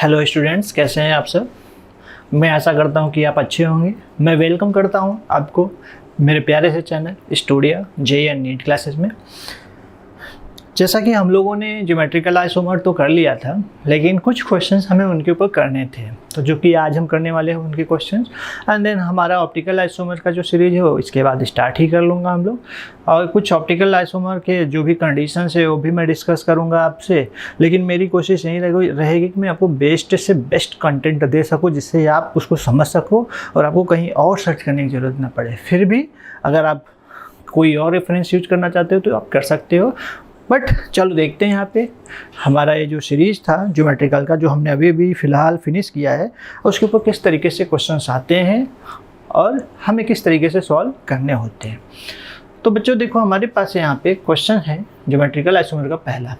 Hello students, कैसे हैं आप सब। मैं आशा करता हूं कि आप अच्छे होंगे। मैं वेलकम करता हूं आपको मेरे प्यारे से channel studio JEE and NEET classes में। जैसा कि हम लोगों ने ज्योमेट्रिकल आइसोमर तो कर लिया था, लेकिन कुछ क्वेश्चंस हमें उनके ऊपर करने थे, तो जो कि आज हम करने वाले हैं उनके क्वेश्चंस। एंड देन हमारा ऑप्टिकल आइसोमर का जो सीरीज है वो इसके बाद स्टार्ट ही कर लूँगा हम लोग। और कुछ ऑप्टिकल आइसोमर के जो भी कंडीशंस है वो भी मैं डिस्कस करूँगा आपसे। लेकिन मेरी कोशिश यही रहेगी कि मैं आपको बेस्ट से बेस्ट कंटेंट दे सकूँ, जिससे आप उसको समझ सको और आपको कहीं और सर्च करने की ज़रूरत ना पड़े। फिर भी अगर आप कोई और रेफरेंस यूज करना चाहते हो तो आप कर सकते हो। बट चलो देखते हैं यहाँ पे हमारा ये जो सीरीज़ था ज्योमेट्रिकल का, जो हमने अभी फ़िलहाल फिनिश किया है, उसके ऊपर किस तरीके से क्वेश्चंस आते हैं और हमें किस तरीके से सॉल्व करने होते हैं। तो बच्चों देखो, हमारे पास यहाँ पे क्वेश्चन है ज्योमेट्रिकल आइसोमर का पहला।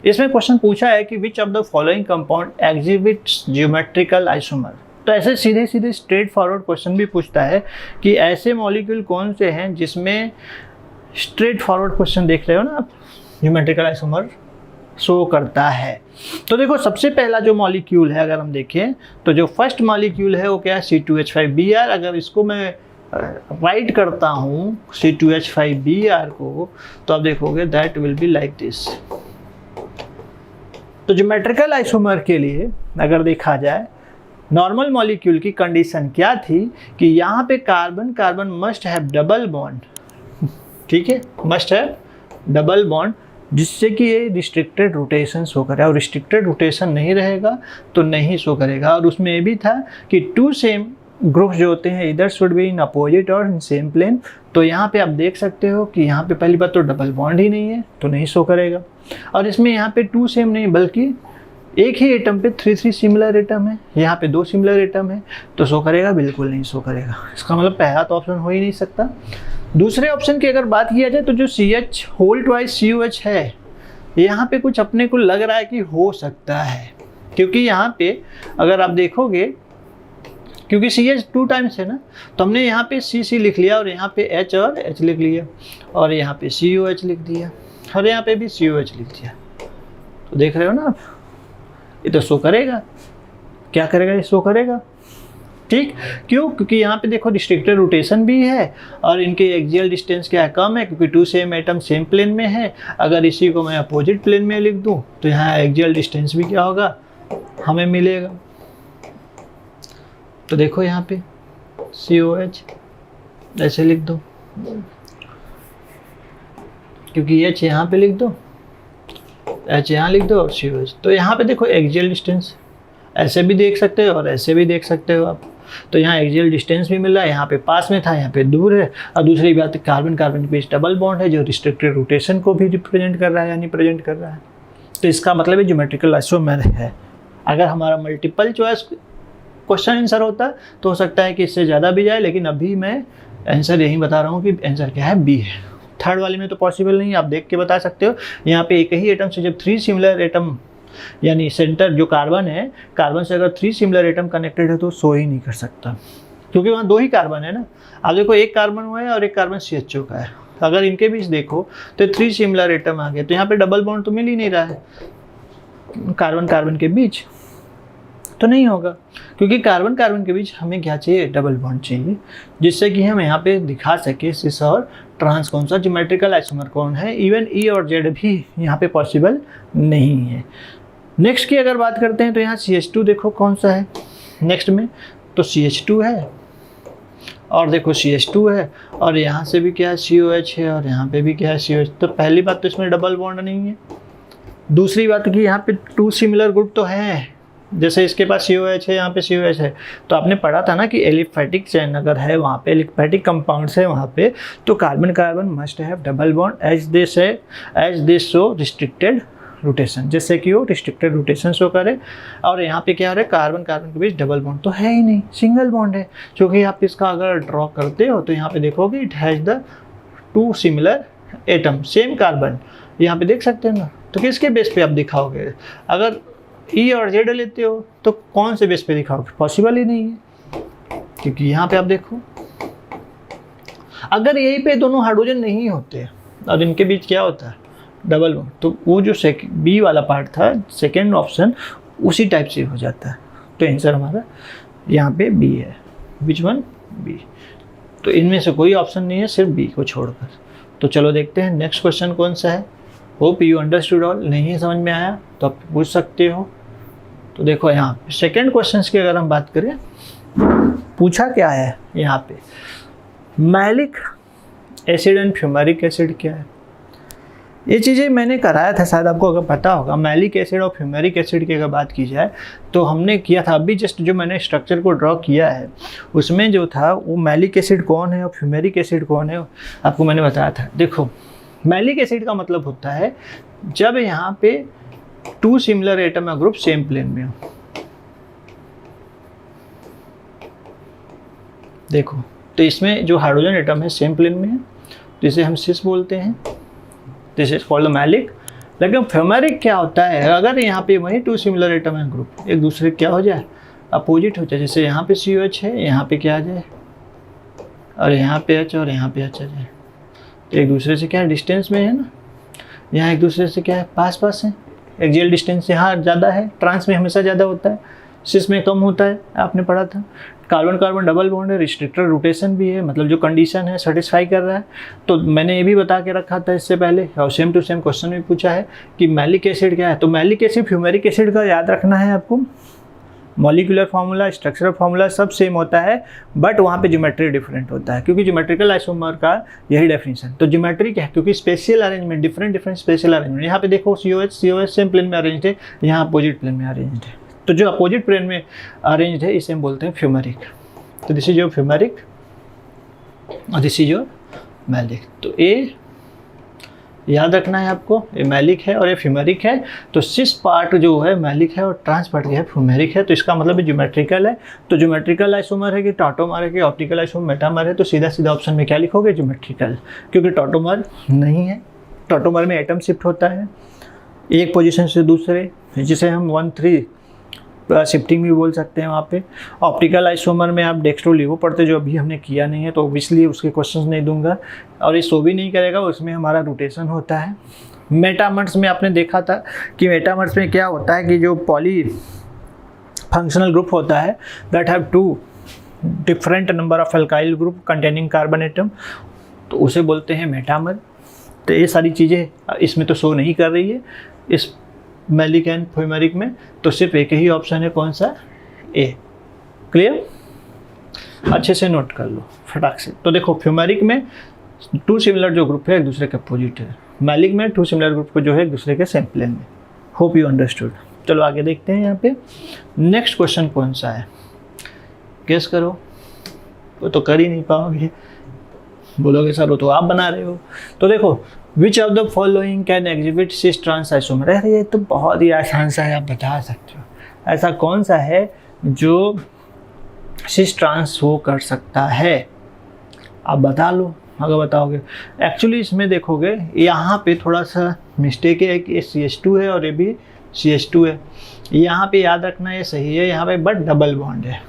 इसमें क्वेश्चन पूछा है कि विच of the following compound exhibits geometrical isomer. तो ऐसे सीधे स्ट्रेट फॉरवर्ड क्वेश्चन भी पूछता है कि ऐसे मॉलिक्यूल कौन से हैं जिसमें स्ट्रेट फॉरवर्ड क्वेश्चन देख रहे हो ना आप, ज्योमेट्रिकल आइसोमर शो करता है। तो देखो, सबसे पहला जो मॉलिक्यूल है अगर हम देखें तो जो फर्स्ट मॉलिक्यूल है वो क्या है, C2H5Br। अगर इसको मैं राइट करता हूँ C2H5Br को, तो आप देखोगे that will be like this. तो ज्योमेट्रिकल आइसोमर के लिए अगर देखा जाए, नॉर्मल मॉलिक्यूल की कंडीशन क्या थी कि यहाँ पे carbon carbon must have double bond, ठीक है, मस्ट हैव डबल बॉन्ड, जिससे कि ये रिस्ट्रिक्टेड रोटेशन शो करे। और रिस्ट्रिक्टेड रोटेशन नहीं रहेगा तो नहीं शो करेगा। और उसमें ये भी था कि टू सेम ग्रुप्स जो होते हैं इधर शुड बी इन अपोजिट और इन सेम प्लेन। तो यहाँ पे आप देख सकते हो कि यहाँ पे पहली बात तो डबल बॉन्ड ही नहीं है तो नहीं शो करेगा। और इसमें यहाँ पे टू सेम नहीं बल्कि एक ही एटम पे 3 सिमिलर एटम है, यहाँ पे 2 सिमिलर एटम है, तो शो करेगा? बिल्कुल नहीं शो करेगा। इसका मतलब पहला तो ऑप्शन हो ही नहीं सकता। दूसरे ऑप्शन की अगर बात किया जाए तो जो CH होल ट्वाइस COH है, यहाँ पे कुछ अपने को लग रहा है कि हो सकता है, क्योंकि यहाँ पे अगर आप देखोगे, क्योंकि CH 2 टाइम्स है ना, तो हमने यहाँ पे CC लिख लिया और यहाँ पे H और H लिख लिया और यहाँ पे COH लिख दिया और यहाँ पे भी COH लिख दिया। तो देख रहे हो ना आप, ये तो शो करेगा। क्या करेगा? ये शो करेगा, ठीक। क्यों? क्योंकि यहाँ पे देखो रिस्ट्रिक्टेड रोटेशन भी है और इनके एक्सियल डिस्टेंस क्या है, कम है, क्योंकि 2 सेम एटम सेम प्लेन में है। अगर इसी को मैं अपोजिट प्लेन में लिख दूँ तो यहाँ एक्सियल डिस्टेंस भी क्या होगा, हमें मिलेगा। तो देखो यहाँ पे COH ऐसे लिख दो, क्योंकि H यहाँ पे लिख दो, H यहाँ लिख दो और COH। तो यहाँ पे देखो एक्सियल डिस्टेंस ऐसे भी देख सकते हो और ऐसे भी देख सकते हो आप। तो यहाँ एक्सियल डिस्टेंस भी मिल रहा है, यहाँ पे पास में था, यहाँ पे दूर है। और दूसरी बात, कार्बन कार्बन के बीच डबल बॉन्ड है जो रिस्ट्रिक्टेड रोटेशन को भी रिप्रेजेंट कर रहा है, यानी प्रेजेंट कर रहा है। तो इसका मतलब है ज्योमेट्रिकल आइसोमर है। अगर हमारा मल्टीपल चॉइस क्वेश्चन आंसर होता तो हो सकता है कि इससे ज़्यादा भी जाए, लेकिन अभी मैं आंसर यही बता रहा हूँ कि आंसर क्या है, बी है। थर्ड वाले में तो पॉसिबल नहीं, आप देख के बता सकते हो। यहाँ पे एक ही एटम से जब 3 सिमिलर एटम, यानी सेंटर जो कार्बन है, कार्बन से अगर 3 सिमिलर एटम कनेक्टेड है तो शो ही नहीं कर सकता, क्योंकि वहाँ 2 ही कार्बन है ना। अब देखो, एक कार्बन हुआ है और एक कार्बन CHO का है। अगर इनके बीच देखो तो 3 सिमिलर एटम आ गए, तो यहाँ पे डबल बॉन्ड तो मिल ही नहीं रहा है कार्बन कार्बन के बीच, तो नहीं होगा। क्योंकि कार्बन कार्बन के बीच हमें क्या चाहिए, डबल बॉन्ड चाहिए, जिससे कि हम यहाँ पे दिखा सके सिस और ट्रांस कौन सा ज्योमेट्रिकल आइसोमर कौन है। इवन E और Z भी यहाँ पे पॉसिबल नहीं है। नेक्स्ट की अगर बात करते हैं तो यहाँ CH2 देखो कौन सा है नेक्स्ट में, तो CH2 है और देखो CH2 है और यहाँ से भी क्या है, COH है और यहाँ पे भी क्या है, COH। तो पहली बात तो इसमें डबल बॉन्ड नहीं है। दूसरी बात कि यहाँ पे 2 सिमिलर ग्रुप तो हैं, जैसे इसके पास COH है, यहाँ पे COH है। तो आपने पढ़ा था ना कि एलिफेटिक चेन अगर है वहाँ पे, एलिफेटिक कंपाउंड्स है वहाँ पे, तो carbon carbon must have double bond as this show restricted rotation, जिससे कि वो रिस्ट्रिक्टेड रोटेशन शो करे। और यहाँ पे क्या हो रहा है, कार्बन कार्बन के बीच डबल बॉन्ड तो है ही नहीं, सिंगल बॉन्ड है। क्योंकि आप इसका अगर ड्रॉ करते हो तो यहाँ पे देखोगे it has the 2 similar atom same carbon, यहाँ पे देख सकते हैं ना। तो किसके बेस पे आप दिखाओगे? अगर E और Z लेते हो तो कौन से बेस पे दिखाओगे? पॉसिबल ही नहीं है, क्योंकि यहाँ पे आप देखो, अगर यहीं पे दोनों हाइड्रोजन नहीं होते और इनके बीच क्या होता है, डबल बॉन्ड, तो वो जो बी वाला पार्ट था सेकेंड ऑप्शन, उसी टाइप से हो जाता है। तो आंसर हमारा यहाँ पे बी है। Which one? बी। तो इनमें से कोई ऑप्शन नहीं है सिर्फ बी को छोड़कर। तो चलो देखते हैं नेक्स्ट क्वेश्चन कौन सा है। Hope you understood all. नहीं समझ में आया तो आप पूछ सकते हो। तो देखो यहाँ पे सेकेंड क्वेश्चन की अगर हम बात करें, पूछा क्या है यहाँ पे, malic acid and fumaric acid क्या है। ये चीज़ें मैंने कराया था, शायद आपको अगर पता होगा। मैलिक एसिड और फ्यूमेरिक एसिड की अगर बात की जाए तो हमने किया था अभी जस्ट, जो मैंने स्ट्रक्चर को ड्रॉ किया है उसमें जो था वो मैलिक एसिड कौन है और फ्यूमेरिक एसिड कौन है आपको मैंने बताया था। देखो मैलिक एसिड का मतलब होता है जब यहाँ पे 2 सिमिलर एटम या ग्रुप सेम प्लेन में हो। देखो तो इसमें जो हाइड्रोजन एटम है सेम प्लेन में है, तो इसे हम सिस बोलते हैं। This is called maleic. लेकिन फ्यूमेरिक क्या होता है, अगर यहाँ पे वही 2 सिमिलर एटम है ग्रुप एक दूसरे क्या हो जाए, अपोजिट हो जाए। जैसे यहाँ पे COH है, यहाँ पे क्या आ जाए, और यहाँ पे H और यहाँ पे H आ जाए, तो एक दूसरे से क्या डिस्टेंस में है ना, यहाँ एक दूसरे से क्या है, पास पास है। एक्सियल डिस्टेंस यहाँ ज़्यादा है, ट्रांस में हमेशा ज़्यादा होता है, सिस में कम होता है, आपने पढ़ा था। कार्बन कार्बन डबल बॉन्ड है, रिस्ट्रिक्टेड रोटेशन भी है, मतलब जो कंडीशन है सेटिस्फाई कर रहा है। तो मैंने ये भी बता के रखा था इससे पहले, और सेम टू सेम क्वेश्चन में पूछा है कि मैलिक एसिड क्या है। तो मैलिक एसिड फ्यूमेरिक एसिड का याद रखना है आपको। मॉलिक्यूलर फार्मूला, स्ट्रक्चरल फार्मूला सब सेम होता है, बट वहाँ पे ज्योमेट्री डिफरेंट होता है, क्योंकि ज्योमेट्रिकल आइसोमर का यही डेफिनेशन। तो ज्योमेट्री क्या है, क्योंकि spatial arrangement, different special arrangement. यहाँ पे देखो COH सेम प्लेन में अरेंज्ड है, यहाँ अपोजिट प्लेन में अरेंज्ड है। तो जो अपोजिट प्लेन में अरेंज्ड है इसे हम बोलते हैं फ्यूमेरिक। तो दिस इज योर फ्यूमेरिक और दिस इज योर मैलिक। तो ए याद रखना है आपको, ये मैलिक है और ये फ्यूमेरिक है। तो सिस पार्ट जो है मैलिक है और ट्रांस पार्ट है फ्यूमेरिक है। तो इसका मतलब ज्योमेट्रिकल है। तो ज्योमेट्रिकल आइसोमर है कि टॉटोमर है कि ऑप्टिकल आइसोमर मेटामर है, तो सीधा सीधा ऑप्शन में क्या लिखोगे, ज्योमेट्रिकल, क्योंकि टॉटोमर नहीं है। टॉटोमर में एटम शिफ्ट होता है एक पोजीशन से दूसरे, जिसे हम 1-3 शिफ्टिंग भी बोल सकते हैं वहाँ पे। ऑप्टिकल आइसोमर में आप डेक्स्ट्रो लिवो पढ़ते, जो अभी हमने किया नहीं है, तो ऑब्वियसली उसके क्वेश्चंस नहीं दूंगा, और ये शो भी नहीं करेगा, उसमें हमारा रोटेशन होता है। मेटामर्स में आपने देखा था कि मेटामर्स में क्या होता है कि जो पॉली फंक्शनल ग्रुप होता है that have 2 different number of alkyl group containing carbon atom, तो उसे बोलते हैं मेटामर। तो ये सारी चीज़ें इसमें तो शो नहीं कर रही है इस मैलिक एंड फ्यूमेरिक में, तो सिर्फ एक ही ऑप्शन है, कौन सा, ए। क्लियर, अच्छे से नोट कर लो फटाक से। तो देखो फ्यूमेरिक में 2 सिमिलर जो ग्रुप है एक दूसरे के अपोजिट है, मैलिक में 2 सिमिलर ग्रुप को जो है एक दूसरे के सेम प्लेन में। Hope you understood. चलो आगे देखते हैं। यहाँ पे नेक्स्ट क्वेश्चन कौन सा है, गेस करो। वो तो कर ही नहीं पाओगे, बोलोगे सर वो तो आप बना रहे हो। तो देखो which of the following can exhibit cis trans isomer. अरे ये तो बहुत ही आसान सा है, आप बता सकते हो। ऐसा कौन सा है जो सिस ट्रांस शो कर सकता है, आप बता लो अगर बताओगे। एक्चुअली इसमें देखोगे यहाँ पे थोड़ा सा मिस्टेक है कि ये CH2 है और ये भी CH2 है। यहाँ पे याद रखना ये सही है, यहाँ पे बट डबल बॉन्ड है,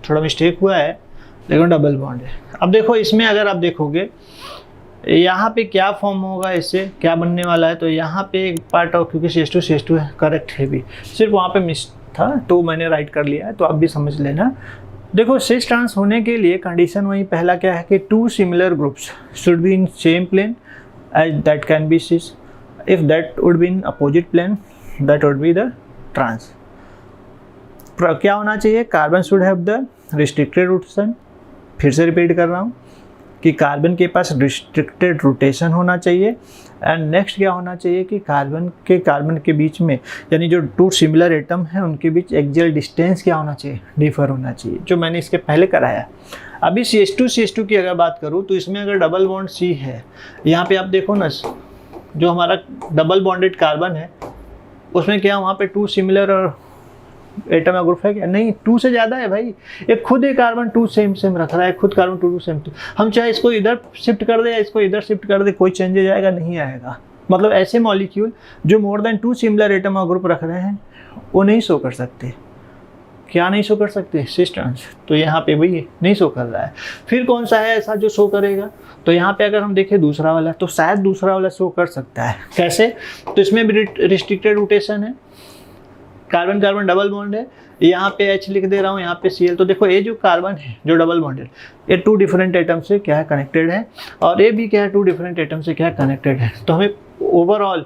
थोड़ा मिस्टेक हुआ है लेकिन डबल बॉन्ड है। अब देखो इसमें अगर आप देखोगे यहाँ पे क्या फॉर्म होगा, इससे क्या बनने वाला है, तो यहाँ पे एक पार्ट ऑफ, क्योंकि CH2 है, करेक्ट है भी, सिर्फ वहाँ पे मिस था तो मैंने राइट कर लिया है, तो आप भी समझ लेना। देखो सिस ट्रांस होने के लिए कंडीशन वही पहला क्या है कि 2 similar groups should be in same plane as that can be cis. If that would be in opposite plane that would be the trans. क्या होना चाहिए, carbon should have the restricted rotation. फिर से रिपीट कर रहा हूँ कि carbon के पास रिस्ट्रिक्टेड रोटेशन होना चाहिए। एंड नेक्स्ट क्या होना चाहिए कि कार्बन के बीच में, यानी जो 2 सिमिलर एटम हैं उनके बीच एक्सियल डिस्टेंस क्या होना चाहिए, डिफर होना चाहिए, जो मैंने इसके पहले कराया। अभी CH2 की अगर बात करूँ तो इसमें अगर डबल बॉन्ड C है, यहाँ पे आप देखो ना, जो हमारा डबल बॉन्डेड कार्बन है उसमें क्या वहाँ पे 2 सिमिलर और एटम या ग्रुप है क्या, नहीं, 2 से ज़्यादा है भाई। एक खुद एक कार्बन 2 सेम रख रहा है, खुद कार्बन 2 सेम। हम चाहे इसको इधर शिफ्ट कर दे या इसको इधर शिफ्ट कर दे, कोई चेंजेज आएगा नहीं आएगा। मतलब ऐसे मॉलिक्यूल जो मोर देन 2 सिमिलर एटम और ग्रुप रख रहे हैं वो नहीं शो कर सकते। क्या नहीं शो कर सकते, सिस ट्रांस। तो यहाँ पे वही नहीं शो कर रहा है। फिर कौन सा है ऐसा जो शो करेगा, तो यहाँ पे अगर हम देखें दूसरा वाला, तो शायद दूसरा वाला शो कर सकता है। कैसे, तो इसमें भी रिस्ट्रिक्टेड रोटेशन है, कार्बन कार्बन डबल बॉन्ड है, यहाँ पे H लिख दे रहा हूँ, यहाँ पे Cl। तो देखो ये जो कार्बन है जो डबल बॉन्ड है, ये 2 डिफरेंट एटम से क्या है कनेक्टेड है, और ये भी क्या है 2 डिफरेंट एटम से क्या है कनेक्टेड है। तो हमें ओवरऑल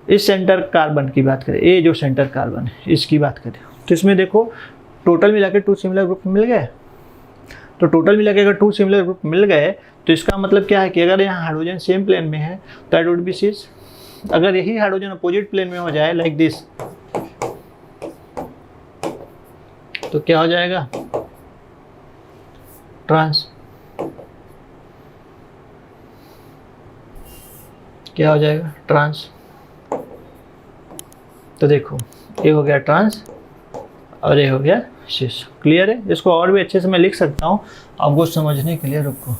इस सेंटर कार्बन की बात करें, ये जो सेंटर कार्बन है इसकी बात करें, तो इसमें देखो टोटल मिला के 2 सिमिलर ग्रुप मिल गए। तो टोटल मिला के अगर 2 सिमिलर ग्रुप मिल गए तो इसका मतलब क्या है कि अगर यहाँ हाइड्रोजन सेम प्लेन में है तो दैट वुड बी सिस। अगर यही हाइड्रोजन अपोजिट प्लेन में हो जाए लाइक दिस, तो क्या हो जाएगा ट्रांस। क्या हो जाएगा ट्रांस। तो देखो ये हो गया ट्रांस और ये हो गया सिस। क्लियर है। इसको और भी अच्छे से मैं लिख सकता हूँ आपको समझने के लिए। रुको,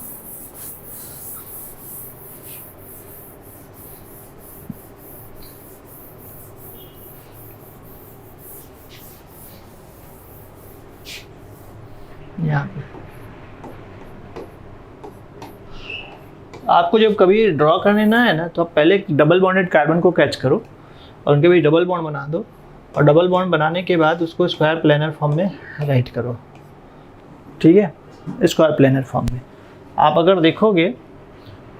यहाँ पे आपको जब कभी ड्रॉ करने ना है ना, तो आप पहले डबल बॉन्डेड कार्बन को कैच करो और उनके बीच डबल बॉन्ड बना दो, और डबल बॉन्ड बनाने के बाद उसको स्क्वायर प्लेनर फॉर्म में राइट करो। ठीक है, स्क्वायर प्लेनर फॉर्म में आप अगर देखोगे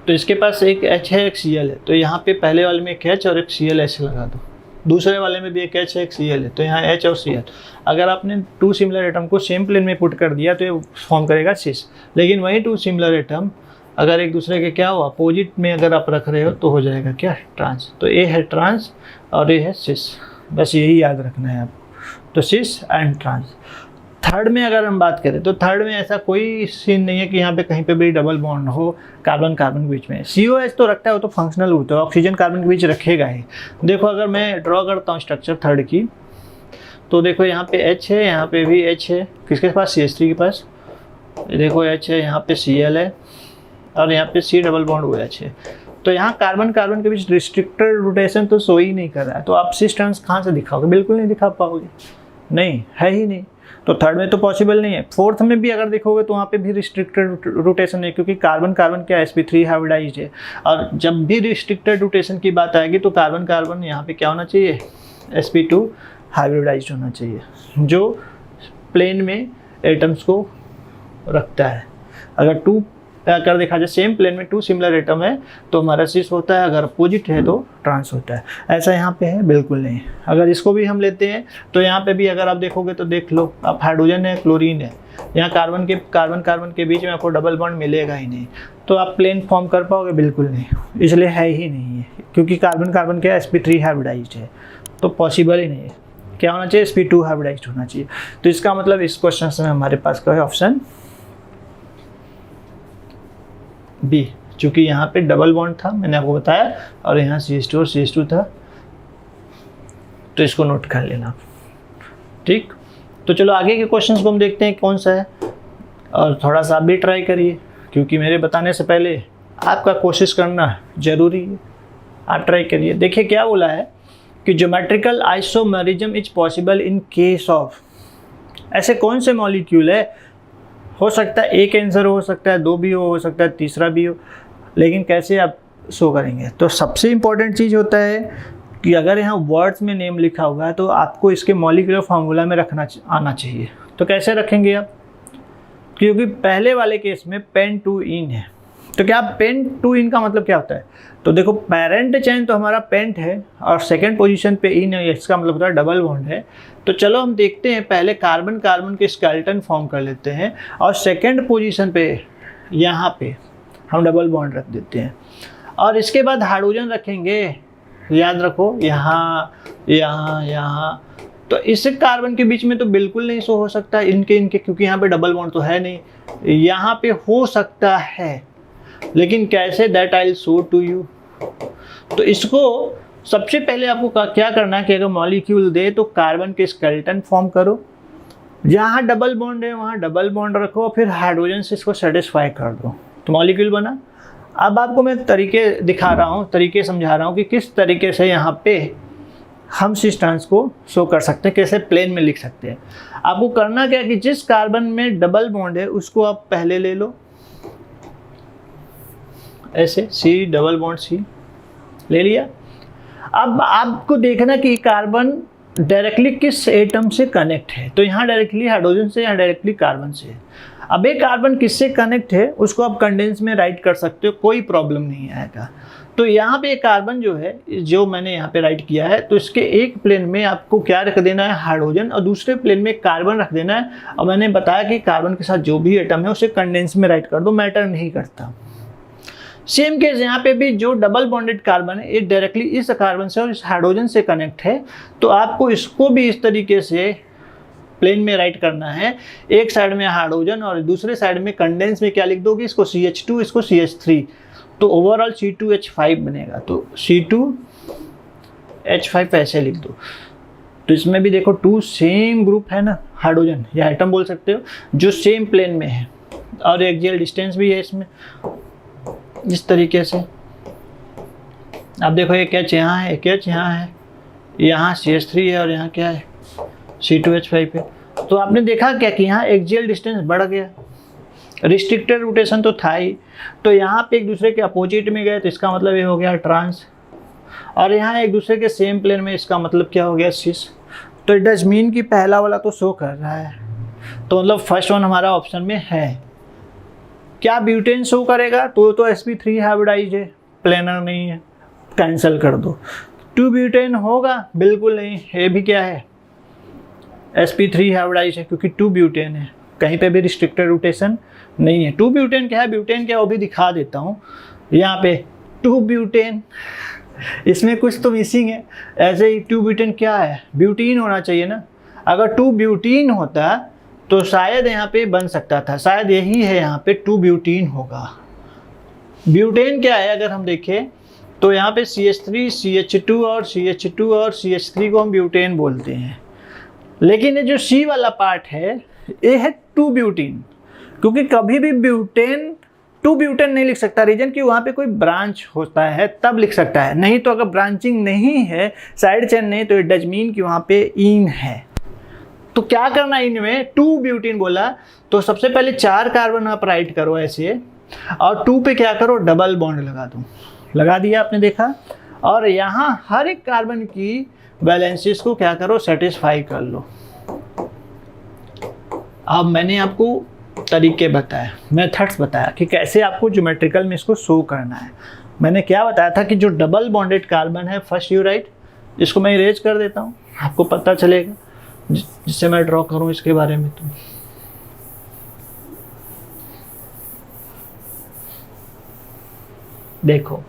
तो इसके पास एक H है एक Cl है, तो यहाँ पे पहले वाले में एक H और एक Cl ऐसे लगा दो, दूसरे वाले में भी एक H है एक Cl है, तो यहाँ H और Cl। अगर आपने 2 सिमिलर एटम को सेम प्लेन में पुट कर दिया तो ये फॉर्म करेगा सिस। लेकिन वही 2 सिमिलर एटम अगर एक दूसरे के क्या हो अपोजिट में अगर आप रख रहे हो तो हो जाएगा क्या ट्रांस। तो ये है ट्रांस और ये है सिस, बस यही याद रखना है आपको। तो सिस एंड ट्रांस। थर्ड में अगर हम बात करें तो थर्ड में ऐसा कोई सीन नहीं है कि यहाँ पे कहीं पे भी डबल बॉन्ड हो कार्बन कार्बन के बीच में। COH तो रखता है, वो तो फंक्शनल होता है, ऑक्सीजन कार्बन के बीच रखेगा ही। देखो अगर मैं ड्रॉ करता हूँ स्ट्रक्चर थर्ड की, तो देखो यहाँ पे H है, यहाँ पे भी H है, किसके पास CH3 के पास, देखो H है, यहाँ पे Cl है और यहाँ पे C डबल बॉन्ड OH है। तो यहाँ कार्बन कार्बन के बीच रिस्ट्रिक्टेड रोटेशन तो शो ही नहीं कर रहा है, तो आप सिस ट्रांस कहाँ से दिखाओगे, बिल्कुल नहीं दिखा पाओगे, नहीं है ही नहीं। तो थर्ड में तो पॉसिबल नहीं है। फोर्थ में भी अगर देखोगे तो वहाँ पे भी रिस्ट्रिक्टेड रोटेशन है, क्योंकि कार्बन कार्बन क्या sp3 हाइब्रिडाइज्ड है, और जब भी रिस्ट्रिक्टेड रोटेशन की बात आएगी तो कार्बन कार्बन यहाँ पे क्या होना चाहिए sp2 हाइब्रिडाइज्ड होना चाहिए, जो प्लेन में एटम्स को रखता है। अगर 2 अगर देखा जाए सेम प्लेन में 2 सिमिलर एटम है तो हमारा सिस होता है, अगर अपोजिट है तो ट्रांस होता है। ऐसा यहाँ पे है बिल्कुल नहीं। अगर इसको भी हम लेते हैं तो यहाँ पे भी अगर आप देखोगे तो देख लो, आप हाइड्रोजन है क्लोरीन है, यहाँ कार्बन कार्बन के बीच में आपको डबल बॉन्ड मिलेगा ही नहीं, तो आप प्लेन फॉर्म कर पाओगे, बिल्कुल नहीं, इसलिए है ही नहीं है, क्योंकि कार्बन कार्बन क्या sp3 हाइब्रिडाइज्ड है, तो पॉसिबल ही नहीं है। क्या होना चाहिए sp2 हाइब्रिडाइज्ड होना चाहिए। तो इसका मतलब इस क्वेश्चन में हमारे पास का है ऑप्शन बी, चूँकि यहाँ पे डबल बॉन्ड था मैंने आपको बताया और यहाँ CH2 और CH2 था, तो इसको नोट कर लेना। ठीक, तो चलो आगे के क्वेश्चंस को हम देखते हैं कौन सा है, और थोड़ा सा आप भी ट्राई करिए, क्योंकि मेरे बताने से पहले आपका कोशिश करना जरूरी है। आप ट्राई करिए। देखिए क्या बोला है कि geometrical isomerism is possible in case of, ऐसे कौन से मॉलिक्यूल है, हो सकता है एक आंसर हो सकता है, 2 भी हो सकता है तीसरा भी हो, लेकिन कैसे आप शो करेंगे। तो सबसे इम्पोर्टेंट चीज़ होता है कि अगर यहाँ वर्ड्स में नेम लिखा हुआ है तो आपको इसके मॉलिक्यूलर फार्मूला में रखना आना चाहिए। तो कैसे रखेंगे आप, क्योंकि पहले वाले केस में पेन टू इन है, तो क्या पेन टू इन का मतलब क्या होता है, तो देखो पेरेंट चेन तो हमारा पेंट है और सेकंड पोजीशन पे इन है, इसका मतलब होता है डबल बॉन्ड है। तो चलो हम देखते हैं, पहले कार्बन कार्बन के स्केलेटन फॉर्म कर लेते हैं और सेकंड पोजीशन पे यहाँ पे हम डबल बॉन्ड रख देते हैं, और इसके बाद हाइड्रोजन रखेंगे, याद रखो यहाँ यहाँ यहाँ। तो इस कार्बन के बीच में तो बिल्कुल नहीं शो हो सकता इनके, क्योंकि यहाँ पे डबल बॉन्ड तो है नहीं, यहाँ पे हो सकता है लेकिन कैसे, that I will show to you. तो इसको सबसे पहले आपको क्या करना है कि अगर मॉलिक्यूल दे तो कार्बन के स्केलेटन फॉर्म करो, जहाँ डबल बॉन्ड है वहाँ डबल बॉन्ड रखो, फिर हाइड्रोजन से इसको सेटिस्फाई कर दो, तो मॉलिक्यूल बना। अब आपको मैं तरीके दिखा रहा हूँ, तरीके समझा रहा हूँ कि किस तरीके से यहाँ पे हम सिस ट्रांस को शो कर सकते हैं, कैसे प्लेन में लिख सकते हैं। आपको करना क्या कि जिस कार्बन में डबल बॉन्ड है उसको आप पहले ले लो, ऐसे C डबल बॉन्ड C ले लिया। अब आपको देखना कि कार्बन डायरेक्टली किस एटम से कनेक्ट है, तो यहाँ डायरेक्टली हाइड्रोजन से, यहाँ डायरेक्टली कार्बन से। अब एक कार्बन किससे कनेक्ट है उसको आप कंडेंस में राइट कर सकते हो, कोई प्रॉब्लम नहीं आएगा। तो यहाँ पे एक कार्बन जो है, जो मैंने यहाँ पे राइट किया है, तो इसके एक प्लेन में आपको क्या रख देना है, हाइड्रोजन, और दूसरे प्लेन में कार्बन रख देना है। और मैंने बताया कि कार्बन के साथ जो भी एटम है उसे कंडेंस में राइट कर दो, मैटर नहीं करता। सेम केस यहाँ पे भी, जो डबल बॉन्डेड कार्बन है ये डायरेक्टली इस कार्बन से और इस हाइड्रोजन से कनेक्ट है, तो आपको इसको भी इस तरीके से प्लेन में राइट करना है। एक साइड में हाइड्रोजन और दूसरे साइड में कंडेंस में क्या लिख दोगे, इसको CH2, इसको CH3, तो ओवरऑल C2H5 बनेगा। तो C2H5 ऐसे लिख दो। तो इसमें भी देखो 2 सेम ग्रुप है ना, हाइड्रोजन या एटम बोल सकते हो, जो सेम प्लेन में है, और एक्सियल डिस्टेंस भी है इसमें इस तरीके से। अब देखो एक H यहाँ है, एक H यहाँ है, यहाँ CH3 है और यहाँ क्या है, C2H5 है। तो आपने देखा क्या कि यहाँ एक्सियल डिस्टेंस बढ़ गया, रिस्ट्रिक्टेड रोटेशन तो था ही, तो यहाँ पे एक दूसरे के अपोजिट में गए, तो इसका मतलब ये हो गया ट्रांस, और यहाँ एक दूसरे के सेम प्लेन में, इसका मतलब क्या हो गया, सिस। तो इट डज मीन कि पहला वाला तो शो कर रहा है, तो मतलब फर्स्ट वन हमारा ऑप्शन में है। क्या ब्यूटेन शो करेगा, तो sp3 हाइब्रिडाइज है, प्लेनर नहीं है, कैंसिल कर दो। 2 ब्यूटेन होगा, बिल्कुल नहीं, ये भी क्या है, sp3 हाइब्रिडाइज है, क्योंकि 2 ब्यूटेन है, कहीं पे भी रिस्ट्रिक्टेड रोटेशन नहीं है। 2 ब्यूटेन क्या है, ब्यूटेन क्या है वो भी दिखा देता हूँ। यहाँ पे 2 ब्यूटेन, इसमें कुछ तो मिसिंग है। ऐसे ही 2 ब्यूटेन क्या है, ब्यूटीन होना चाहिए ना। अगर 2 ब्यूटीन होता तो शायद यहाँ पे बन सकता था, शायद यही है, यहाँ पे 2 ब्यूटीन होगा। ब्यूटेन क्या है अगर हम देखें तो यहाँ पे CH3, CH2 और CH2 और CH3 को हम ब्यूटेन बोलते हैं। लेकिन ये जो C वाला पार्ट है ये है 2 ब्यूटीन, क्योंकि कभी भी ब्यूटेन 2 ब्यूटेन नहीं लिख सकता। रीजन कि वहाँ पे कोई ब्रांच होता है तब लिख सकता है, नहीं तो अगर ब्रांचिंग नहीं है, साइड चेन नहीं, तो इट डज मीन कि वहाँ पे इन है। तो क्या करना इनमें, 2 ब्यूटीन बोला तो सबसे पहले 4 कार्बन आप राइट करो ऐसे, और 2 पे क्या करो, डबल बॉन्ड लगा दो। लगा दिया आपने देखा, और यहाँ हर एक कार्बन की वैलेंसीज को क्या करो, सेटिस्फाई कर लो। अब मैंने आपको तरीके बताया, मेथड्स बताया कि कैसे आपको ज्योमेट्रिकल में इसको शो करना है। मैंने क्या बताया था कि जो डबल बॉन्डेड कार्बन है, फर्स्ट यू राइट, इसको मैं इरेज कर देता हूँ, आपको पता चलेगा जिससे मैं ड्रॉ करूँ इसके बारे में। तो देखो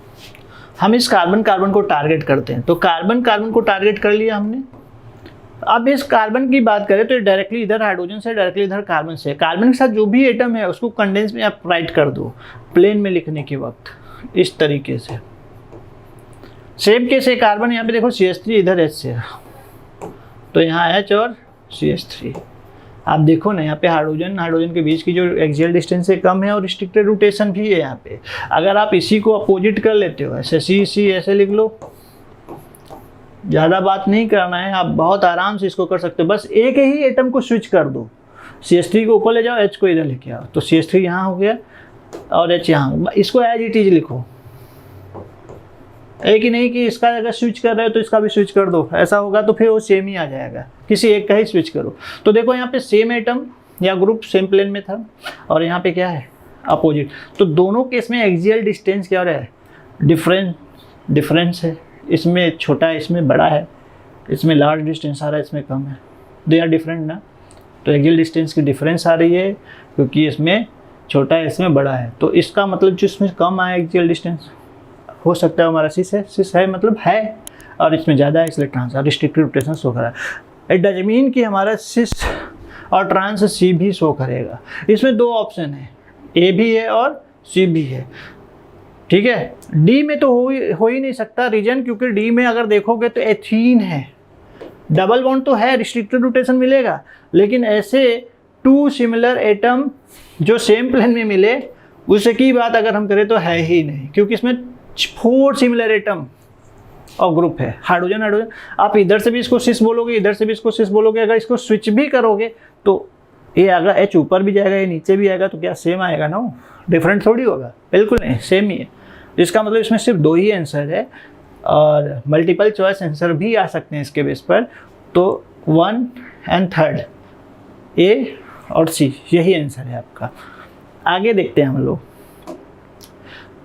हम इस कार्बन को टारगेट करते हैं, तो कार्बन को टारगेट कर लिया हमने। अब इस कार्बन की बात करें तो डायरेक्टली इधर हाइड्रोजन से, डायरेक्टली इधर कार्बन से। कार्बन के साथ जो भी एटम है उसको कंडेंस में आप राइट कर दो प्लेन में लिखने के वक्त, इस तरीके से। सेम केस है कार्बन, यहाँ पे देखो CH3, इधर H से, तो यहाँ H और CH3। आप देखो ना यहाँ पे हाइड्रोजन के बीच की जो एक्सियल डिस्टेंस से कम है और रिस्ट्रिक्टेड रोटेशन भी है यहाँ पे। अगर आप इसी को अपोजिट कर लेते हो, ऐसे C ऐसे लिख लो, ज़्यादा बात नहीं करना है, आप बहुत आराम से इसको कर सकते हो। बस एक ही एटम को स्विच कर दो, CH3 को ऊपर ले जाओ, H को इधर लेके आओ, तो CH3 यहाँ हो गया और H यहाँ। इसको एज इट इज लिखो, एक ही नहीं कि इसका अगर स्विच कर रहे हो तो इसका भी स्विच कर दो, ऐसा होगा तो फिर वो सेम ही आ जाएगा, किसी एक का ही स्विच करो। तो देखो यहाँ पे सेम एटम या ग्रुप सेम प्लेन में था, और यहाँ पे क्या है, अपोजिट। तो दोनों केस में एक्सियल डिस्टेंस क्या हो रहा है, डिफरेंस है। इसमें छोटा है, इसमें बड़ा है, इसमें लार्ज डिस्टेंस आ रहा है, इसमें कम है, दे आर डिफरेंट ना। तो एक्सियल डिस्टेंस की डिफरेंस आ रही है, क्योंकि इसमें छोटा है, इसमें बड़ा है। तो इसका मतलब जो इसमें कम आया एक्सियल डिस्टेंस, हो सकता है हमारा सिस है मतलब है, और इसमें ज़्यादा है इसलिए ट्रांस, और रिस्ट्रिक्टेड रोटेशन शो कर रहा है। इट डज मीन कि हमारा सिस और ट्रांस C भी शो करेगा। इसमें 2 ऑप्शन है, A भी है और C भी है, ठीक है। D में तो हो ही नहीं सकता, रीजन क्योंकि D में अगर देखोगे तो एथीन है, डबल बॉन्ड तो है, रिस्ट्रिक्टेड रोटेशन मिलेगा, लेकिन ऐसे 2 सिमिलर एटम जो सेम प्लेन में मिले उससे की बात अगर हम करें तो है ही नहीं, क्योंकि इसमें 4 सिमिलर एटम और ग्रुप है। हाइड्रोजन आप इधर से भी इसको सिस बोलोगे, इधर से भी इसको सिस बोलोगे, अगर इसको स्विच भी करोगे तो ये अगर H ऊपर भी जाएगा, ये नीचे भी आएगा, तो क्या सेम आएगा ना, डिफरेंट थोड़ी होगा, बिल्कुल नहीं, सेम ही है। इसका मतलब इसमें सिर्फ 2 ही आंसर है, और मल्टीपल चॉइस आंसर भी आ सकते हैं इसके बेस पर। तो 1 एंड 3 ए और सी, यही आंसर है आपका। आगे देखते हैं हम लोग।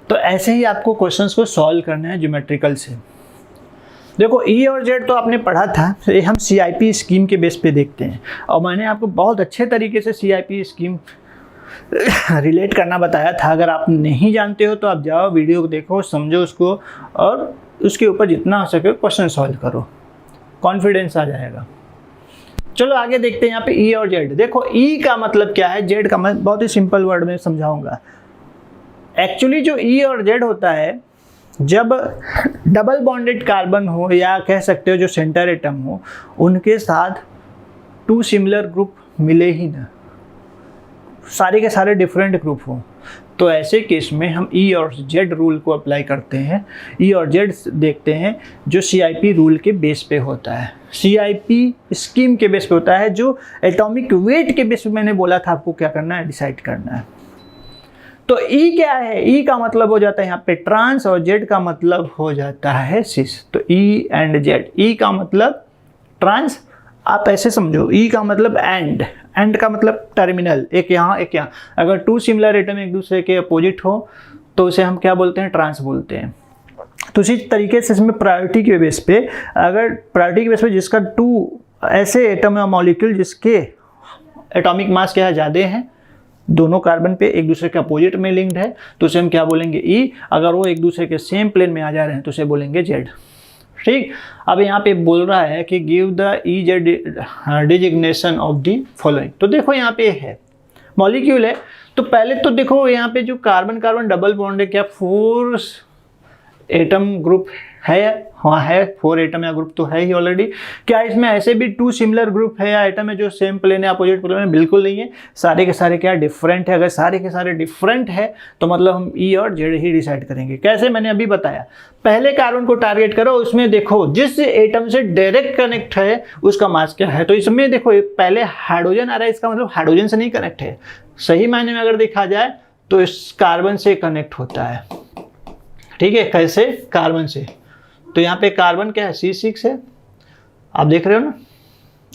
तो ऐसे ही आपको क्वेश्चंस को सॉल्व करना है ज्योमेट्रिकल से। देखो ई और जेड तो आपने पढ़ा था, तो ये हम CIP स्कीम के बेस पे देखते हैं, और मैंने आपको बहुत अच्छे तरीके से CIP स्कीम रिलेट करना बताया था। अगर आप नहीं जानते हो तो आप जाओ वीडियो को देखो, समझो उसको, और उसके ऊपर जितना हो सके क्वेश्चन सॉल्व करो, कॉन्फिडेंस आ जाएगा। चलो आगे देखते हैं यहाँ पे ई और जेड। देखो ई का मतलब क्या है, जेड का मतलब बहुत ही सिंपल वर्ड में समझाऊंगा। एक्चुअली जो ई और जेड होता है, जब डबल बॉन्डेड कार्बन हो या कह सकते हो जो सेंटर एटम हो, उनके साथ 2 सिमिलर ग्रुप मिले ही ना, सारे के सारे डिफरेंट ग्रुप हो, तो ऐसे केस में हम ई और जेड रूल को अप्लाई करते हैं। ई और जेड देखते हैं जो CIP रूल के बेस पे होता है, CIP स्कीम के बेस पे होता है, जो एटॉमिक वेट के बेस पे मैंने बोला था आपको क्या करना है, डिसाइड करना है। तो ई क्या है, ई का मतलब हो जाता है यहाँ पे ट्रांस, और जेड का मतलब हो जाता है सिस। तो ई एंड जेड, ई का मतलब ट्रांस, आप ऐसे समझो, ई का मतलब एंड का मतलब टर्मिनल, एक यहाँ एक यहाँ। अगर 2 सिमिलर एटम एक दूसरे के अपोजिट हो तो उसे हम क्या बोलते हैं, ट्रांस बोलते हैं। तो इसी तरीके से इसमें प्रायोरिटी के बेस पे, अगर प्रायोरिटी के बेस पे जिसका 2 ऐसे एटम या मॉलिक्यूल जिसके एटॉमिक मास क्या है, ज़्यादा है, दोनों कार्बन पे एक दूसरे के अपोजिट में लिंक्ड है, तो उसे हम क्या बोलेंगे, ई। अगर वो एक दूसरे के सेम प्लेन में आ जा रहे हैं तो उसे बोलेंगे जेड। ठीक, अब यहाँ पे बोल रहा है कि give the E Z designation of the following. तो देखो यहाँ पे है मॉलिक्यूल है, तो पहले तो देखो यहाँ पे जो कार्बन कार्बन डबल बॉन्ड है, क्या 4 एटम ग्रुप है? हाँ है, 4 एटम या ग्रुप तो है ही ऑलरेडी। क्या इसमें ऐसे भी 2 सिमिलर ग्रुप है या एटम है जो सेम प्लेन है, अपोजिट प्लेन है? बिल्कुल नहीं है, सारे के सारे क्या डिफरेंट है। अगर सारे के सारे डिफरेंट है तो मतलब हम ई और जेड ही डिसाइड करेंगे। कैसे, मैंने अभी बताया। पहले कार्बन को टारगेट करो, उसमें देखो जिस एटम से डायरेक्ट कनेक्ट है उसका मास क्या है। तो इसमें देखो पहले हाइड्रोजन आ रहा है, इसका मतलब हाइड्रोजन से नहीं कनेक्ट है। सही मायने में अगर देखा जाए तो इस कार्बन से कनेक्ट होता है। ठीक है, कैसे? कार्बन से। तो यहाँ पे कार्बन क्या है, C6 है, आप देख रहे हो ना,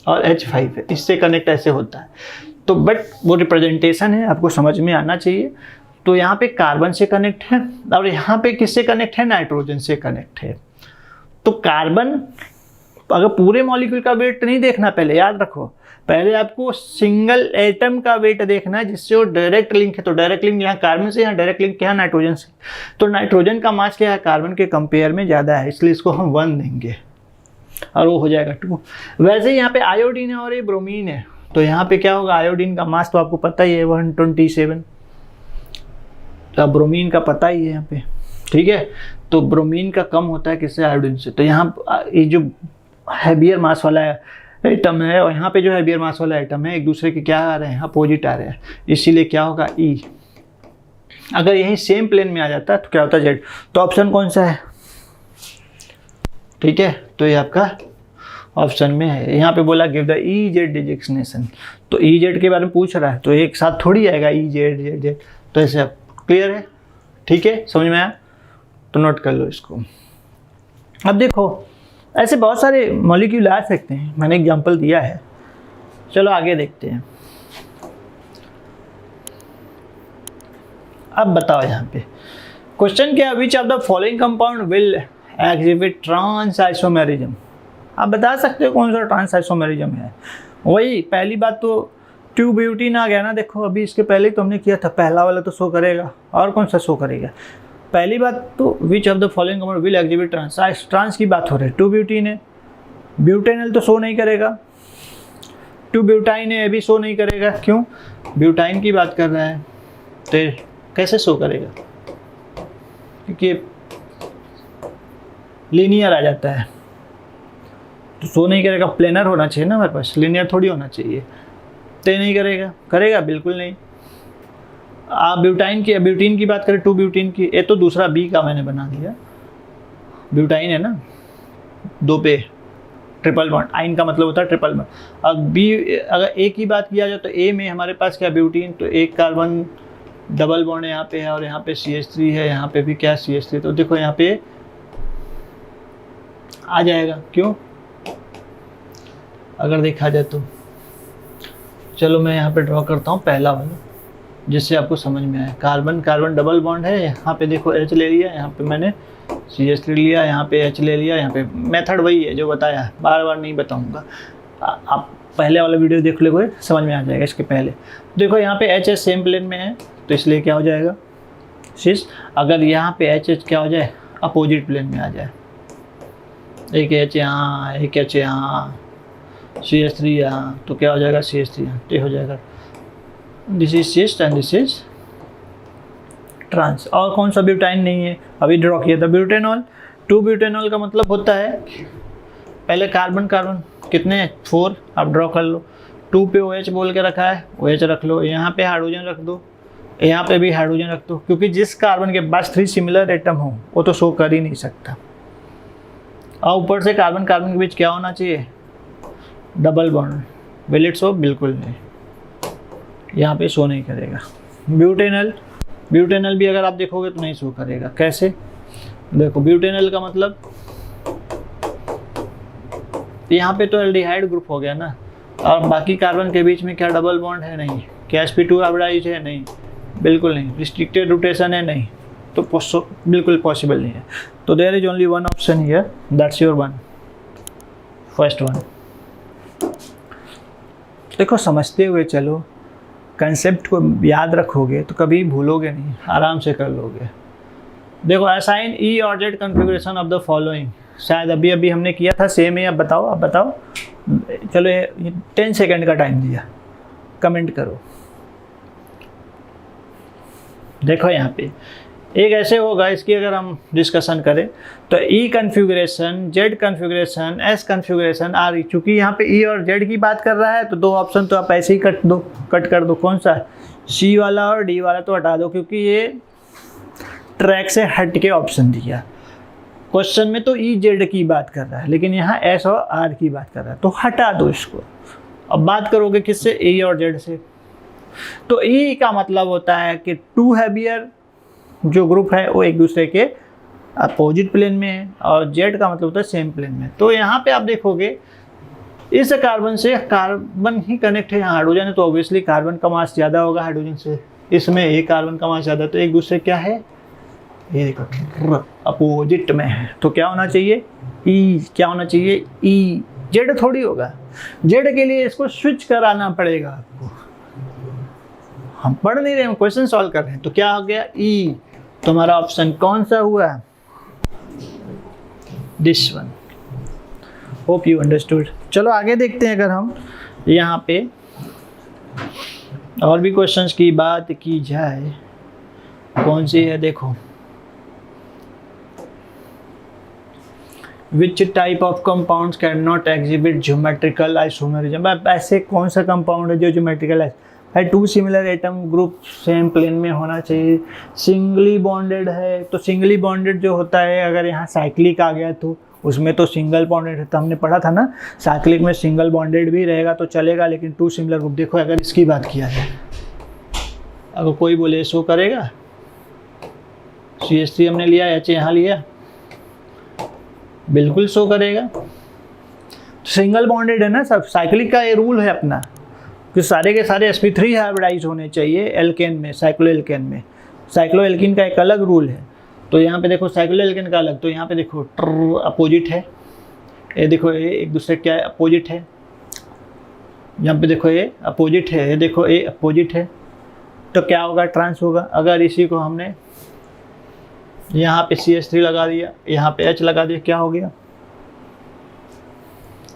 और H5 है, इससे कनेक्ट ऐसे होता है। तो बट वो रिप्रेजेंटेशन है, आपको समझ में आना चाहिए। तो यहाँ पे कार्बन से कनेक्ट है, और यहाँ पे किससे कनेक्ट है, नाइट्रोजन से कनेक्ट है। तो कार्बन, अगर पूरे मॉलिक्यूल का वेट नहीं देखना, पहले याद रखो, पहले आपको सिंगल एटम का वेट देखना है जिससे वो डायरेक्ट लिंक है। तो डायरेक्ट लिंक यहाँ कार्बन से, यहाँ डायरेक्ट लिंक क्या है, नाइट्रोजन से। तो नाइट्रोजन का मास क्या है, कार्बन के कंपेयर में ज़्यादा है, इसलिए इसको हम 1 देंगे और वो हो जाएगा 2। वैसे ही यहाँ पे आयोडीन है और ये ब्रोमीन है, तो यहाँ पे क्या होगा, आयोडीन का मास तो आपको पता ही है 127, तो ब्रोमीन का पता ही है यहाँ पे। ठीक है, तो ब्रोमीन का कम होता है किससे, आयोडीन से। तो यहाँ ये जो हैवियर मास वाला एटम है और यहाँ पे जो हैवियर मास वाला एटम है, एक दूसरे के क्या आ रहे हैं, अपोजिट आ रहे हैं, इसीलिए क्या होगा, ई। अगर यही सेम प्लेन में आ जाता है तो क्या होता है, जेड। तो ऑप्शन कौन सा है? ठीक है, तो ये आपका ऑप्शन में है। यहाँ पे बोला give the E Z designation, तो ई जेड के बारे में पूछ रहा है, तो एक साथ थोड़ी आएगा ई जेड जेड जेड। तो ऐसे आप क्लियर है? ठीक है, समझ में आया? तो नोट कर लो इसको। अब देखो ऐसे बहुत सारे मॉलिक्यूल आ सकते हैं, मैंने एग्जांपल दिया है। चलो आगे देखते हैं। अब बताओ यहाँ पे क्वेश्चन क्या है, which of the following compound will exhibit trans isomerism. आप बता सकते हो कौन सा ट्रांस आइसोमेरिज्म है। वही पहली बात तो ट्यूब ब्यूटीन आ गया ना। देखो अभी इसके पहले तो हमने किया था, पहला वाला तो शो करेगा, और कौन सा शो करेगा। पहली बात तो which of the following compound will exhibit trans, trans की बात हो रही है, 2 ब्यूटीन है, ब्यूटेनल तो शो नहीं करेगा, 2 ब्यूटाइन है, अभी शो नहीं करेगा। क्यों? ब्यूटाइन की बात कर रहा है, तो कैसे शो करेगा, क्योंकि लीनियर आ जाता है, तो शो नहीं करेगा। प्लेनर होना चाहिए ना हमारे पास, लीनियर थोड़ी होना चाहिए। तो नहीं करेगा, करेगा बिल्कुल नहीं। आप ब्यूटीन की बात करें, 2 ब्यूटीन की, ये तो दूसरा बी का मैंने बना दिया, ब्यूटाइन है ना, 2 पे ट्रिपल बॉन्ड, आइन का मतलब होता है ट्रिपल बॉन्ड। अब बी, अगर ए की बात किया जाए तो ए में हमारे पास क्या, ब्यूटीन, तो एक कार्बन डबल बॉन्ड यहाँ पे है और यहाँ पे CH3 है, यहाँ पे भी क्या CH3, तो देखो यहाँ पे आ जाएगा। क्यों? अगर देखा जाए तो। चलो मैं यहाँ पे ड्रॉ करता हूँ पहला वाला, जिससे आपको समझ में आए। कार्बन कार्बन डबल बॉन्ड है, यहाँ पे देखो H ले लिया, यहाँ पे मैंने CH3 लिया, यहाँ पे H ले लिया, यहाँ पे मेथड वही है जो बताया है, बार बार नहीं बताऊँगा। आप पहले वाला वीडियो देख लोगे समझ में आ जाएगा। इसके पहले देखो यहाँ पे H सेम प्लेन में है, तो इसलिए क्या हो जाएगा सिस। अगर यहाँ पे H क्या हो जाए, अपोजिट प्लेन में आ जाए, एक H यहाँ, एक H यहाँ, CH3 यहाँ, तो क्या हो जाएगा CH3 यहाँ, तो हो जाएगा this is cis and this is trans. और कौन सा ब्यूटाइन नहीं है, अभी ड्रॉ किया था ब्यूटेनॉल। 2 ब्यूटेनॉल का मतलब होता है, पहले कार्बन कार्बन कितने हैं 4, आप ड्रॉ कर लो। 2 पे OH बोल के रखा है, OH रख लो, यहाँ पे हाइड्रोजन रख दो, यहाँ पे भी हाइड्रोजन रख दो, क्योंकि जिस कार्बन के पास 3 सिमिलर एटम हो वो तो शो कर ही नहीं सकता। और ऊपर से कार्बन कार्बन के बीच क्या होना चाहिए, double bond. Will it show, बिल्कुल नहीं, यहाँ पे शो नहीं करेगा। ब्यूटेनल, ब्यूटेनल भी अगर आप देखोगे तो नहीं शो करेगा। कैसे, देखो ब्यूटेनल का मतलब यहाँ पे तो एल्डिहाइड ग्रुप हो गया ना, और बाकी कार्बन के बीच में क्या डबल बॉन्ड है, नहीं। क्या sp2 हाइब्रिडाइज है, नहीं, बिल्कुल नहीं। रिस्ट्रिक्टेड रोटेशन है, नहीं, तो बिल्कुल पॉसिबल नहीं है। तो there is only one option here, that's your one, first one. देखो समझते हुए चलो, कंसेप्ट को याद रखोगे तो कभी भूलोगे नहीं, आराम से कर लोगे। देखो असाइन ई और Z configuration of the following, शायद अभी अभी हमने किया था, सेम है। अब बताओ, अब बताओ। चलो 10 सेकंड का टाइम दिया, कमेंट करो। देखो यहाँ पे एक ऐसे होगा, इसकी अगर हम डिस्कशन करें तो E configuration, Z configuration, S configuration, R. चूँकि यहाँ पे ई और जेड की बात कर रहा है तो 2 ऑप्शन तो आप ऐसे ही कट कर दो। कौन सा, सी वाला और डी वाला तो हटा दो, क्योंकि ये ट्रैक से हट के ऑप्शन दिया। क्वेश्चन में तो ई जेड की बात कर रहा है, लेकिन यहाँ एस और आर की बात कर रहा है, तो हटा दो इसको। अब बात करोगे किससे, ई और जेड से। तो ई का मतलब होता है कि 2 हैवियर जो ग्रुप है वो एक दूसरे के अपोजिट प्लेन में है, और जेड का मतलब होता है सेम प्लेन में। तो यहाँ पे आप देखोगे इस कार्बन से कार्बन ही कनेक्ट है, यहाँ हाइड्रोजन है, तो ऑब्वियसली कार्बन का मास ज़्यादा होगा हाइड्रोजन से। इसमें एक कार्बन का मास ज़्यादा, तो एक दूसरे क्या है, ये देखो अपोजिट में है। तो क्या होना चाहिए, ई। क्या होना चाहिए, ई। जेड थोड़ी होगा, जेड के लिए इसको स्विच कराना पड़ेगा आपको। हम पढ़ नहीं रहे हैं, क्वेश्चन सॉल्व कर रहे हैं। तो क्या हो गया, ई। तुम्हारा ऑप्शन कौन सा हुआ, this one. Hope you understood. चलो आगे देखते हैं। अगर हम यहाँ पे और भी क्वेश्चंस की बात की जाए, कौन सी है, देखो which type of compounds can not exhibit geometrical isomerism. ऐसे कौन सा कंपाउंड है जो ज्योमेट्रिकल है, 2 similar atom group same plane में होना चाहिए, सिंगली बॉन्डेड है। तो सिंगली बॉन्डेड जो होता है, अगर यहाँ साइक्लिक आ गया तो उसमें तो सिंगल बॉन्डेड है, तो हमने पढ़ा था ना, साइक्लिक में सिंगल बॉन्डेड भी रहेगा तो चलेगा, लेकिन 2 सिमिलर ग्रुप। देखो अगर इसकी बात किया जाए, अगर कोई बोले शो करेगा, CH3 हमने लिया, H यहाँ लिया, बिल्कुल शो करेगा। सिंगल बॉन्डेड है ना सब, साइक्लिक का ये रूल है अपना कि सारे के सारे sp3 हाइब्रिडाइज होने चाहिए एल्केन में, साइक्लोएल्केन में। साइक्लोएल्किन का एक अलग रूल है। तो यहाँ पे देखो साइक्लोएल्केन का अलग, तो यहाँ पे देखो अपोजिट है, ये देखो ये एक दूसरे क्या है, अपोजिट है। यहाँ पे देखो ये अपोजिट है, ये देखो ये अपोजिट है, तो क्या होगा, ट्रांस होगा। अगर इसी को हमने यहाँ पे CH3 लगा दिया, यहाँ पे H लगा दिया, क्या हो गया,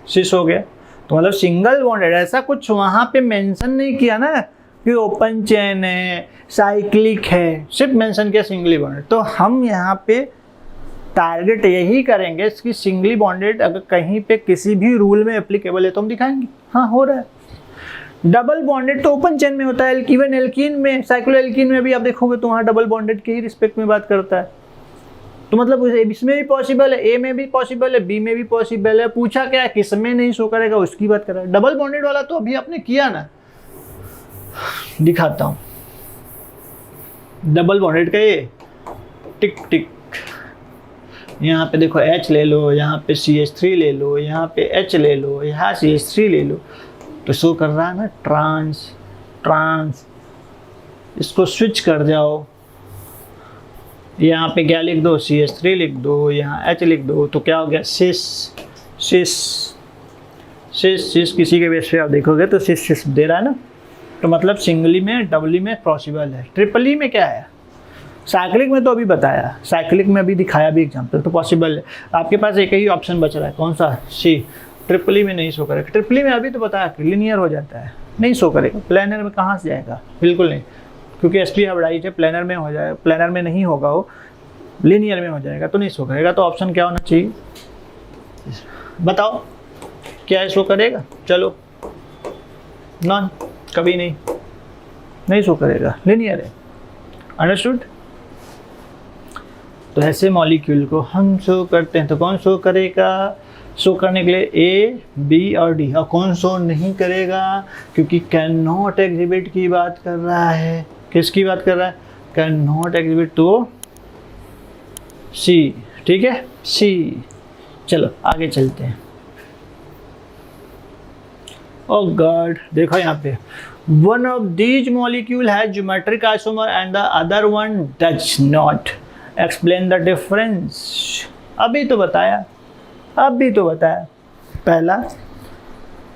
सिस हो गया। तो मतलब सिंगल बॉन्डेड, ऐसा कुछ वहाँ पे मेंशन नहीं किया ना कि ओपन चेन है, साइक्लिक है, सिर्फ मेंशन किया सिंगली बॉन्डेड। तो हम यहाँ पे टारगेट यही करेंगे कि सिंगली बॉन्डेड अगर कहीं पे किसी भी रूल में एप्लीकेबल है तो हम दिखाएंगे हाँ हो रहा है। डबल बॉन्डेड तो ओपन चेन में होता है, इवन एल्कीन में, साइक्लोएल्कीन में भी आप देखोगे तो वहाँ डबल बॉन्डेड के ही रिस्पेक्ट में बात करता है। तो मतलब इसमें भी पॉसिबल है, ए में भी पॉसिबल है, बी में भी पॉसिबल है। पूछा क्या किस में नहीं शो करेगा, उसकी बात कर रहा है। डबल बॉन्डेड वाला तो अभी आपने किया ना, दिखाता हूँ। डबल बॉन्डेड का ये टिक टिक, यहाँ पे देखो H ले लो, यहाँ पे CH3 ले लो, यहाँ पे H ले लो, यहाँ CH3 ले लो, तो शो कर रहा है ना ट्रांस ट्रांस। इसको स्विच कर जाओ, यहाँ पे क्या लिख दो, CH3 लिख दो, यहाँ H लिख दो, तो क्या हो गया, सिस सिस सिस सिस। किसी के बेस पे आप देखोगे तो सिस सिस दे रहा है ना, तो मतलब सिंगली में डबली में पॉसिबल है। ट्रिपली में क्या है, साइक्लिक में तो अभी बताया, साइक्लिक में अभी दिखाया भी एग्जांपल, तो पॉसिबल है। आपके पास एक ही ऑप्शन बच रहा है, कौन सा, सी। ट्रिपली में नहीं शो करेगा, ट्रिपली में अभी तो बताया कि लीनियर हो जाता है, नहीं शो करेगा। प्लेनर में कहाँ से जाएगा, बिल्कुल नहीं, क्योंकि SP हाइब्रिड है, प्लेनर में हो जाएगा, प्लेनर में नहीं होगा वो, लीनियर में हो जाएगा, तो नहीं शो करेगा। तो ऑप्शन क्या होना चाहिए, बताओ क्या शो करेगा, चलो नॉन, कभी नहीं शो करेगा, लीनियर है। अंडरस्टूड। तो ऐसे मॉलिक्यूल को हम शो करते हैं, तो कौन शो करेगा, शो करने के लिए A, B और D। और कौन शो नहीं करेगा, क्योंकि कैन नॉट एग्जिबिट की बात कर रहा है। किसकी बात कर रहा है, कैन नॉट एग्जिबिट, तो C, ठीक है, C। चलो आगे चलते हैं। ओह गॉड, देखो यहाँ पे one of these molecule has geometric isomer and the other one does not, explain the difference. अभी तो बताया, पहला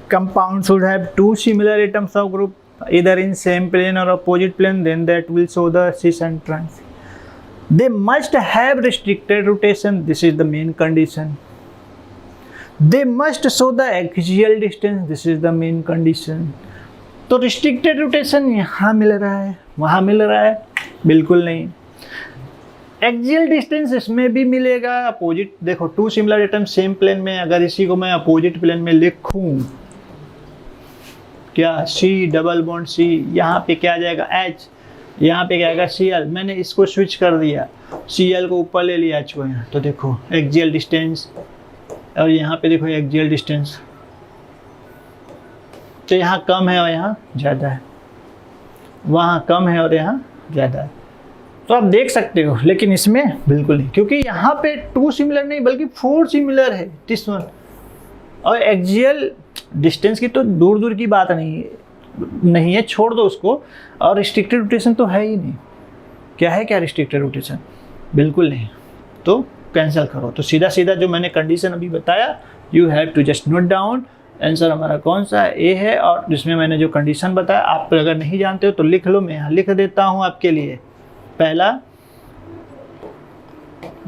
compound should have two similar atoms of group either in same plane or opposite plane, then that will show the cis and trans. They must have restricted rotation, this is the main condition. They must show the axial distance, this is the main condition. तो restricted rotation यहाँ मिल रहा है, वहाँ मिल रहा है, बिल्कुल नहीं। Axial distance इसमें भी मिलेगा, अपोजिट देखो, two similar atom same plane में, अगर इसी को मैं अपोजिट प्लेन में लिखूं, क्या C डबल बॉन्ड C, यहाँ पे क्या आ जाएगा H, यहाँ पे क्या आएगा Cl। मैंने इसको स्विच कर दिया, Cl को ऊपर ले लिया H को यहाँ, तो देखो एक्सियल डिस्टेंस, और यहाँ पे देखो एक्सियल डिस्टेंस, तो यहाँ कम है और यहाँ ज़्यादा है, वहाँ कम है और यहाँ ज़्यादा है। तो आप देख सकते हो, लेकिन इसमें बिल्कुल नहीं, क्योंकि यहाँ पे 2 सिमिलर नहीं बल्कि 4 सिमिलर है दिस वन। और एक्सियल डिस्टेंस की तो दूर दूर की बात नहीं है, छोड़ दो उसको। और रिस्ट्रिक्टेड रोटेशन तो है ही नहीं, क्या है, क्या रिस्ट्रिक्टेड रोटेशन, बिल्कुल नहीं, तो कैंसिल करो। तो सीधा सीधा जो मैंने कंडीशन अभी बताया, you have to just note down. Answer हमारा कौन सा है, ए है। और जिसमें मैंने जो कंडीशन बताया, आप अगर नहीं जानते हो तो लिख लो, मैं यहाँ लिख देता हूँ आपके लिए। पहला,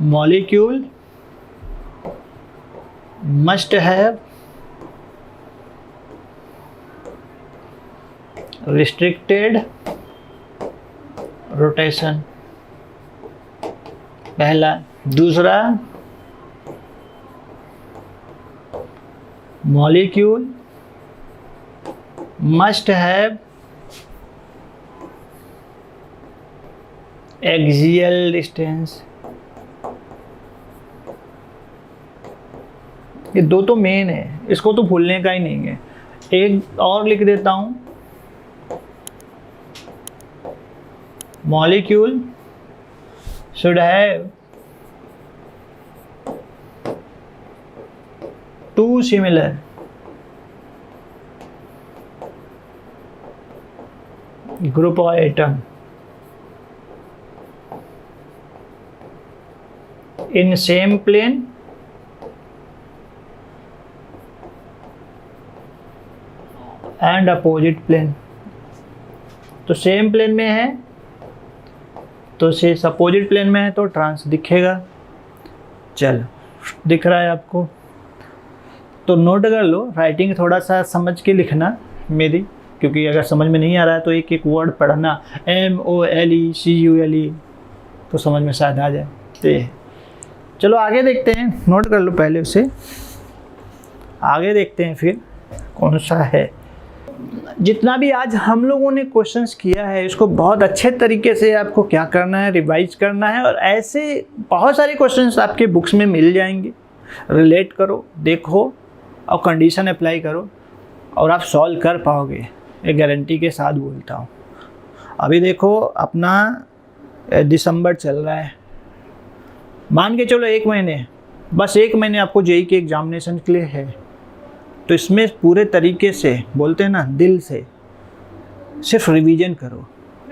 molecule must have restricted rotation, पहला। दूसरा, molecule must have axial distance. ये दो तो मेन है, इसको तो भूलने का ही नहीं है। एक और लिख देता हूं, molecule should have two similar group of atom in same plane and opposite plane। तो सेम प्लेन में है तो से अपोजिट प्लेन में है तो ट्रांस दिखेगा। चलो, दिख रहा है आपको, तो नोट कर लो। राइटिंग थोड़ा सा समझ के लिखना मेरी, क्योंकि अगर समझ में नहीं आ रहा है तो एक एक वर्ड पढ़ना, MOLECULE, तो समझ में शायद आ जाए। तो चलो आगे देखते हैं, नोट कर लो पहले उसे, आगे देखते हैं फिर कौन सा है। जितना भी आज हम लोगों ने क्वेश्चंस किया है, इसको बहुत अच्छे तरीके से आपको क्या करना है, रिवाइज करना है। और ऐसे बहुत सारे क्वेश्चंस आपके बुक्स में मिल जाएंगे, रिलेट करो, देखो और कंडीशन अप्लाई करो और आप सॉल्व कर पाओगे, एक गारंटी के साथ बोलता हूँ। अभी देखो अपना दिसंबर चल रहा है, मान के चलो 1 महीने, बस 1 महीने आपको जेईई के एग्जामिनेशन के लिए है, तो इसमें पूरे तरीके से बोलते हैं ना, दिल से सिर्फ रिवीजन करो।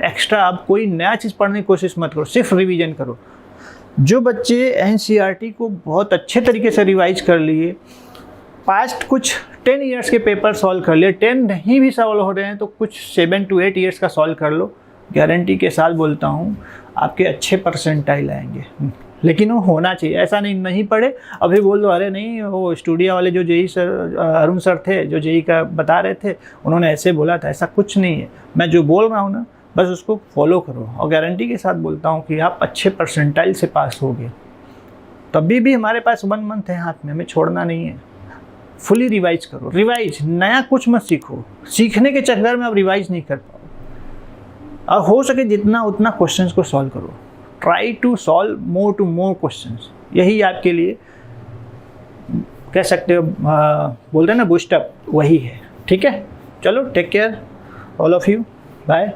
एक्स्ट्रा आप कोई नया चीज़ पढ़ने की कोशिश मत करो, सिर्फ रिवीजन करो। जो बच्चे एनसीईआरटी को बहुत अच्छे तरीके से रिवाइज कर लिए, पास्ट कुछ 10 इयर्स के पेपर सॉल्व कर लिए, 10 नहीं भी सॉल्व हो रहे हैं तो कुछ 7 to 8 इयर्स का सॉल्व कर लो, गारंटी के साथ बोलता हूँ आपके अच्छे परसेंटाइल आएंगे। लेकिन वो होना चाहिए, ऐसा नहीं पढ़े अभी बोल दो अरे नहीं वो स्टूडियो वाले जो जेईई सर अरुण सर थे जो जेईई का बता रहे थे उन्होंने ऐसे बोला था, ऐसा कुछ नहीं है। मैं जो बोल रहा हूँ ना बस उसको फॉलो करो, और गारंटी के साथ बोलता हूँ कि आप अच्छे परसेंटाइल से पास होगे। तभी भी हमारे पास 1 मंथ है हाथ में, हमें छोड़ना नहीं है। फुली रिवाइज करो, रिवाइज, नया कुछ मत सीखो, सीखने के चक्कर में आप रिवाइज नहीं कर पाओ। और हो सके जितना उतना क्वेश्चंस को सॉल्व करो, try to solve more to more questions, यही आपके लिए कह सकते हो, बोलते हैं ना बूस्ट अप, वही है। ठीक है, चलो take care all of you, bye.